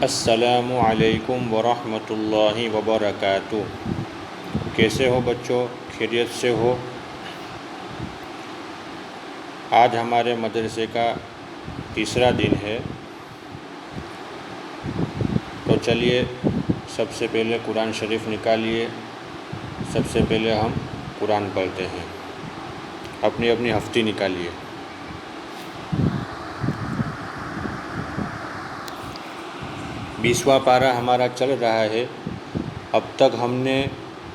السلام علیکم ورحمۃ اللہ وبرکاتہ۔ کیسے ہو بچوں؟ خیریت سے ہو؟ آج ہمارے مدرسے کا تیسرا دن ہے، تو چلیے سب سے پہلے قرآن شریف نکالیے۔ سب سے پہلے ہم قرآن پڑھتے ہیں۔ اپنی اپنی ہفتی نکالیے۔ بیسواں پارہ ہمارا چل رہا ہے۔ اب تک ہم نے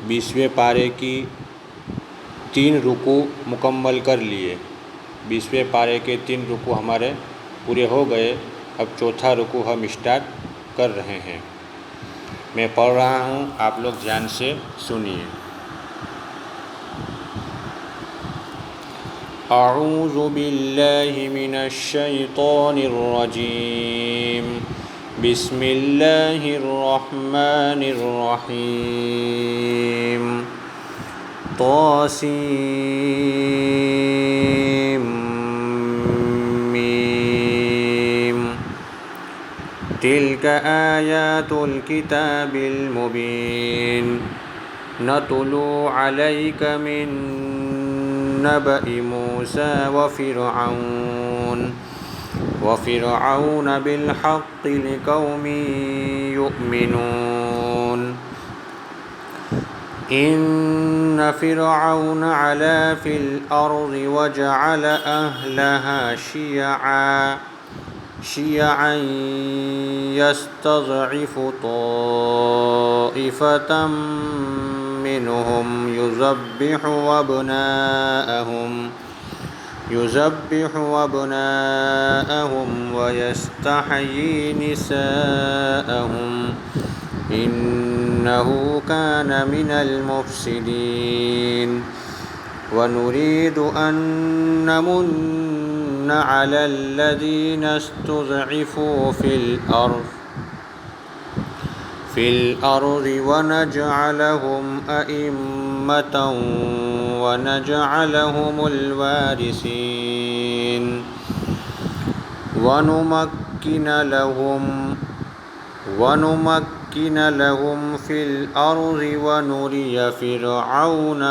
20ویں پارے کی 3 رکوع مکمل کر لیے۔ 20ویں پارے کے 3 رکوع ہمارے پورے ہو گئے۔ اب چوتھا رکوع ہم اسٹارٹ کر رہے ہیں۔ میں پڑھ رہا ہوں، آپ لوگ دھیان سے سنیے۔ اعوذ باللہ من الشیطان الرجیم، بسم اللہ الرحمن الرحیم۔ طاسم میم، تلک آیات الکتاب المبین، نتلو علیک من نبأ موسیٰ وفرعون بالحق لقوم یؤمنون۔ ان فرعون علا فی الارض وجعل اہلها شیعا یستضعف طائفة منهم يذبح أبناءهم ويستحيي نساءهم إنه كان من المفسدين۔ ونريد أن نمن على الذين استضعفوا في الأرض ونجعلهم أئمة ونجعلهم الوارثين، ونمكن لهم في الأرض ونري فرعون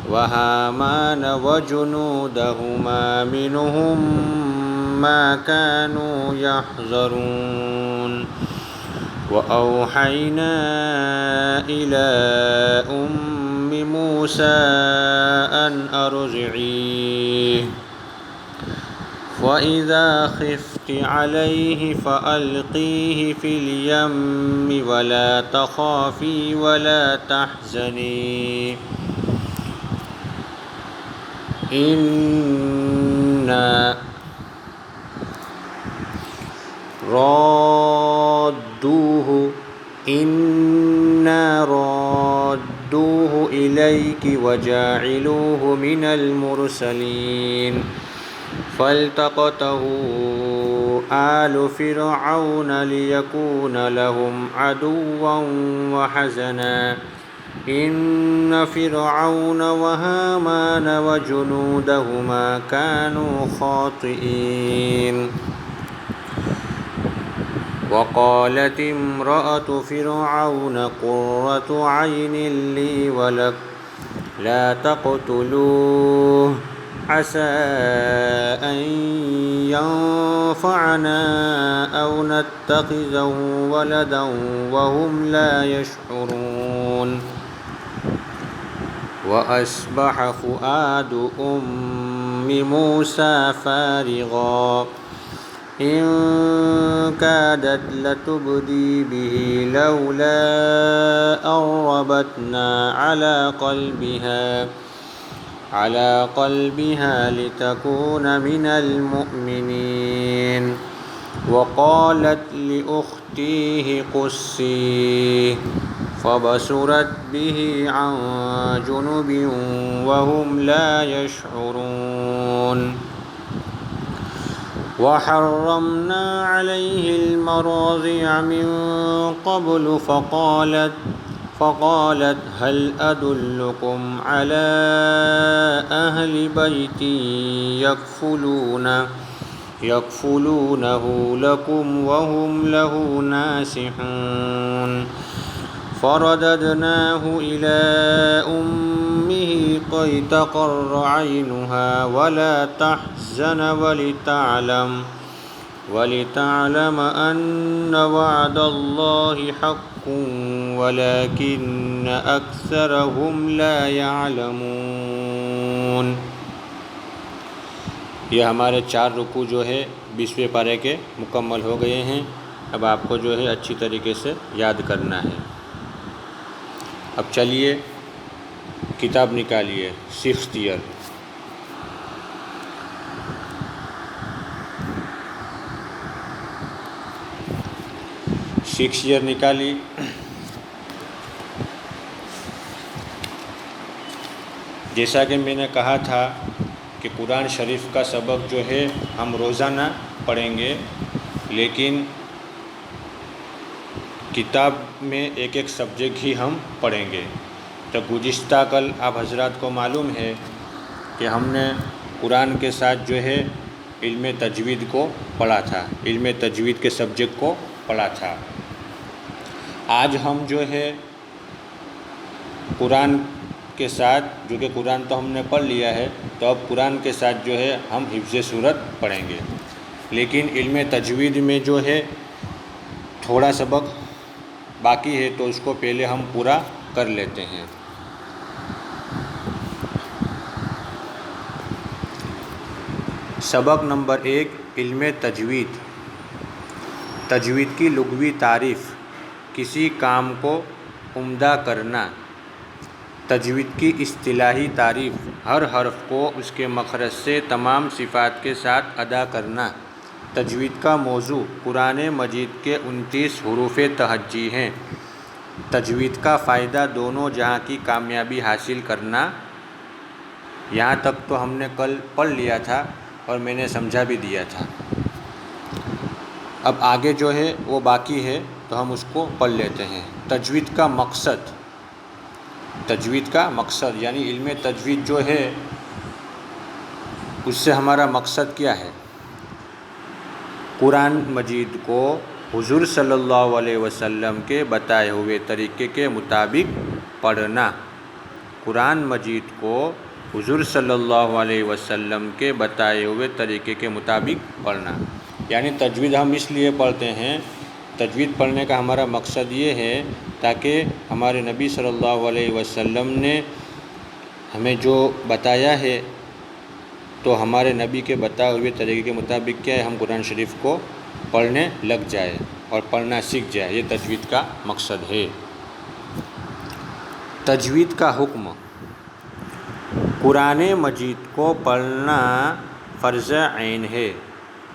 وهامان وجنودهما منهم ما كانوا يحذرون۔ وأوحينا إلى أم موسى أن أرضعيه، فإذا خفت عليه فألقيه في اليم ولا تخافي ولا تحزني إنا رادوه إليك وجاعلوه من المرسلين۔ فالتقطه آل فرعون ليكون لهم عدوا وحزنا إن فرعون وهامان وجنودهما كانوا خاطئين۔ وقالت امرأة فرعون قرة عين لي ولك لا تقتلوه عسى أن ينفعنا أو نتخذه ولدا وهم لا يشعرون۔ وأصبح فؤاد أم موسى فارغا إن كادت لتبدي به لولا أن ربطنا على قلبها لتكون من المؤمنين۔ وقالت لأخته قصيه فبصرت به عن جنب وهم لا يشعرون۔ وحرمنا عليه المراضع من قبل فقالت هل أدلكم على أهل بيت يكفلونه لكم وهم له ناصحون فرددناه إلى أمه كي تقر عينها ولا تحزن ولتعلم أن وعد الله حق ولكن أكثرهم لا يعلمون۔ یہ ہمارے 4 رکوع جو ہے 20ویں پارے کے مکمل ہو گئے ہیں۔ اب آپ کو جو ہے اچھی طریقے سے یاد کرنا ہے۔ اب چلیے کتاب نکالیے 6th ایئر۔ نکالی۔ جیسا کہ میں نے کہا تھا کہ قرآن شریف کا سبق جو ہے ہم روزانہ پڑھیں گے، لیکن کتاب میں ایک ایک سبجیکٹ ہی ہم پڑھیں گے۔ تو گزشتہ کل آپ حضرات کو معلوم ہے کہ ہم نے قرآن کے ساتھ جو ہے علم تجوید کو پڑھا تھا، علم تجوید کے سبجیکٹ کو پڑھا تھا۔ آج ہم جو ہے قرآن کے ساتھ، جو کہ قرآن تو ہم نے پڑھ لیا ہے، تو اب قرآن کے ساتھ جو ہے ہم حفظ صورت پڑھیں گے، لیکن علم تجوید میں جو ہے تھوڑا سبق باقی ہے، تو اس کو پہلے ہم پورا کر لیتے ہیں۔ سبق نمبر 1، علم تجوید۔ تجوید کی لغوی تعریف: کسی کام کو عمدہ کرنا۔ تجوید کی اصطلاحی تعریف: ہر حرف کو اس کے مخرج سے تمام صفات کے ساتھ ادا کرنا۔ تجوید کا موضوع قرآن مجید کے 29 حروف تہجی ہیں۔ تجوید کا فائدہ دونوں جہاں کی کامیابی حاصل کرنا۔ یہاں تک تو ہم نے کل پڑھ لیا تھا اور میں نے سمجھا بھی دیا تھا۔ اب آگے جو ہے وہ باقی ہے، تو ہم اس کو پڑھ لیتے ہیں۔ تجوید کا مقصد۔ تجوید کا مقصد یعنی علم تجوید جو ہے اس سے ہمارا مقصد کیا ہے؟ قرآن مجید کو حضور صلی اللہ علیہ وسلم کے بتائے ہوئے طریقے کے مطابق پڑھنا۔ قرآن مجید کو حضور صلی اللہ علیہ وسلم کے بتائے ہوئے طریقے کے مطابق پڑھنا، یعنی تجوید ہم اس لیے پڑھتے ہیں، تجوید پڑھنے کا ہمارا مقصد یہ ہے تاکہ ہمارے نبی صلی اللہ علیہ وسلم نے ہمیں جو بتایا ہے تو ہمارے نبی کے بتائے ہوئے طریقے کے مطابق کیا ہے، ہم قرآن شریف کو پڑھنے لگ جائے اور پڑھنا سیکھ جائے۔ یہ تجوید کا مقصد ہے۔ تجوید کا حکم: قرآن مجید کو پڑھنا فرض عین ہے۔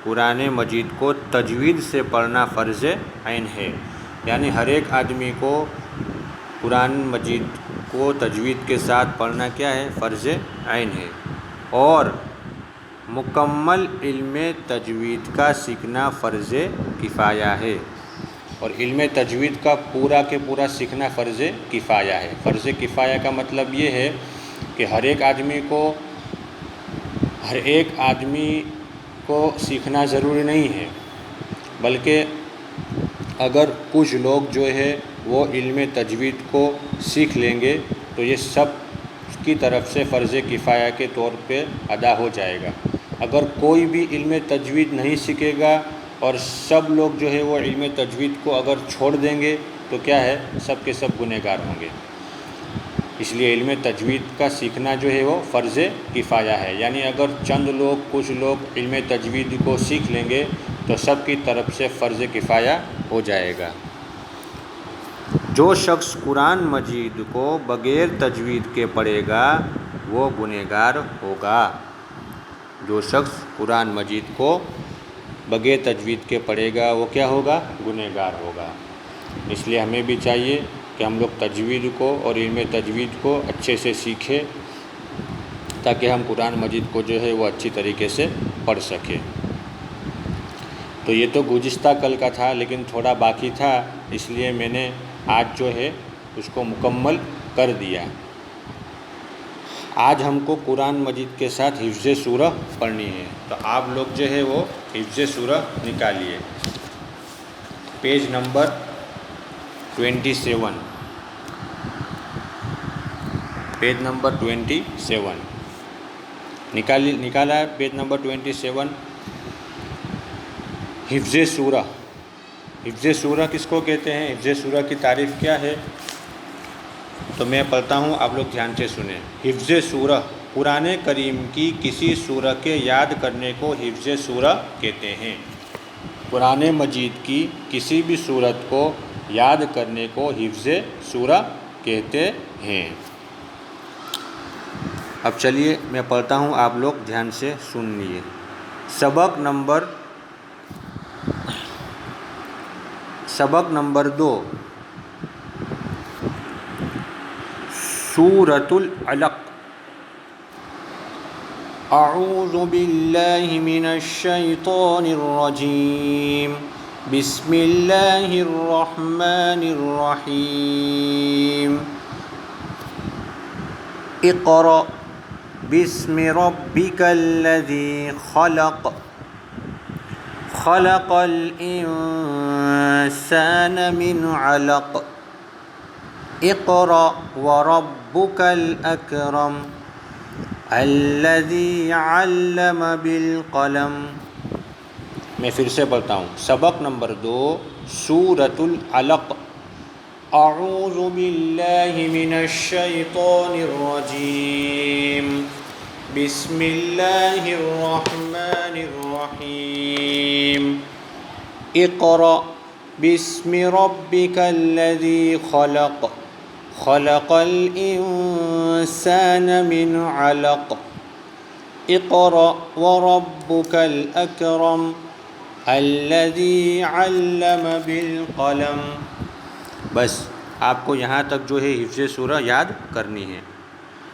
قرآن مجید کو تجوید سے پڑھنا فرض عین ہے، یعنی ہر ایک آدمی کو قرآن مجید کو تجوید کے ساتھ پڑھنا کیا ہے؟ فرض عین ہے۔ اور مکمل علم تجوید کا سیکھنا فرض کفایہ ہے۔ اور علم تجوید کا پورا کے پورا سیکھنا فرض کفایہ ہے۔ فرض کفایہ کا مطلب یہ ہے کہ ہر ایک آدمی کو سیکھنا ضروری نہیں ہے، بلکہ اگر کچھ لوگ جو ہے وہ علم تجوید کو سیکھ لیں گے تو یہ سب کی طرف سے فرض کفایہ کے طور پہ ادا ہو جائے گا۔ اگر کوئی بھی علم تجوید نہیں سیکھے گا اور سب لوگ جو ہے وہ علم تجوید کو اگر چھوڑ دیں گے تو کیا ہے؟ سب کے سب گنہگار ہوں گے۔ اس لیے علم تجوید کا سیکھنا جو ہے وہ فرض کفایہ ہے، یعنی اگر کچھ لوگ علم تجوید کو سیکھ لیں گے تو سب کی طرف سے فرض کفایہ ہو جائے گا۔ جو شخص قرآن مجید کو بغیر تجوید کے پڑھے گا وہ گنہگار ہوگا۔ جو شخص قرآن مجید کو بغیر تجوید کے پڑھے گا وہ کیا ہوگا؟ گنہگار ہوگا۔ اس لیے ہمیں بھی چاہیے کہ ہم لوگ تجوید کو اور علم تجوید کو اچھے سے سیکھیں تاکہ ہم قرآن مجید کو جو ہے وہ اچھی طریقے سے پڑھ سکیں۔ تو یہ تو گزشتہ کل کا تھا، لیکن تھوڑا باقی تھا، اس لیے میں نے آج جو ہے اس کو مکمل کر دیا۔ آج ہم کو قرآن مجید کے ساتھ حفظ سورہ پڑھنی ہے، تو آپ لوگ جو ہے وہ حفظ سورہ نکالیے۔ پیج نمبر 27، پیج نمبر 27 نکالا ہے۔ پیج نمبر 27، حفظ سورہ۔ حفظ سورہ کس کو کہتے ہیں؟ حفظ سورہ کی تعریف کیا ہے؟ تو میں پڑھتا ہوں، آپ لوگ دھیان سے سنیں۔ حفظ سورہ، قرآن کریم کی کسی سورہ کے یاد کرنے کو حفظ سورہ کہتے ہیں۔ قرآن مجید کی کسی بھی سورت کو یاد کرنے کو حفظ سورہ کہتے ہیں۔ اب چلیے میں پڑھتا ہوں، آپ لوگ دھیان سے سن لیے۔ سبق نمبر 2، سورۃ العلق۔ اعوذ باللہ من الشیطان الرجیم، بسم اللہ الرحمن الرحیم۔ اقرأ بسم ربک الذی خلق، خلق الانسان من علق، اقرأ وربک الاکرم، الذی علم بالقلم۔ میں پھر سے پڑھتا ہوں۔ سبق نمبر 2، سورۃ العلق۔ اعوذ باللہ من الشیطان الرجیم، بسم اللہ الرحمن الرحیم۔ اقرأ بسم ربک الذی خلق، خلق الانسان من علق، اقرأ وربک الاکرم، الذی علم بالقلم۔ بس آپ کو یہاں تک جو ہے حفظ سورہ یاد کرنی ہے۔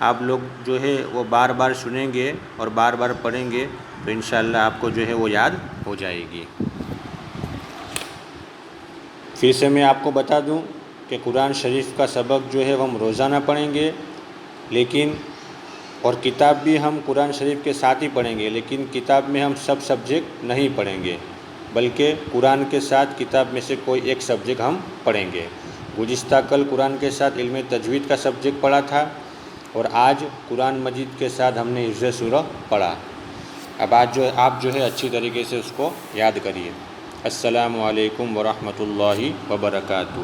آپ لوگ جو ہے وہ بار بار سنیں گے اور بار بار پڑھیں گے تو انشاءاللہ آپ کو جو ہے وہ یاد ہو جائے گی۔ پھر سے میں آپ کو بتا دوں کہ قرآن شریف کا سبق جو ہے وہ ہم روزانہ پڑھیں گے، لیکن اور کتاب بھی ہم قرآن شریف کے ساتھ ہی پڑھیں گے، لیکن کتاب میں ہم سب سبجیکٹ نہیں پڑھیں گے، بلکہ قرآن کے ساتھ کتاب میں سے کوئی ایک سبجیکٹ ہم پڑھیں گے۔ گزشتہ کل قرآن کے ساتھ علم تجوید کا سبجیکٹ پڑھا تھا، اور آج قرآن مجید کے ساتھ ہم نے حفظ سورہ پڑھا۔ اب آج آپ جو ہے اچھی طریقے سے اس کو یاد کریے۔ السلام علیکم ورحمۃ اللہ وبرکاتہ۔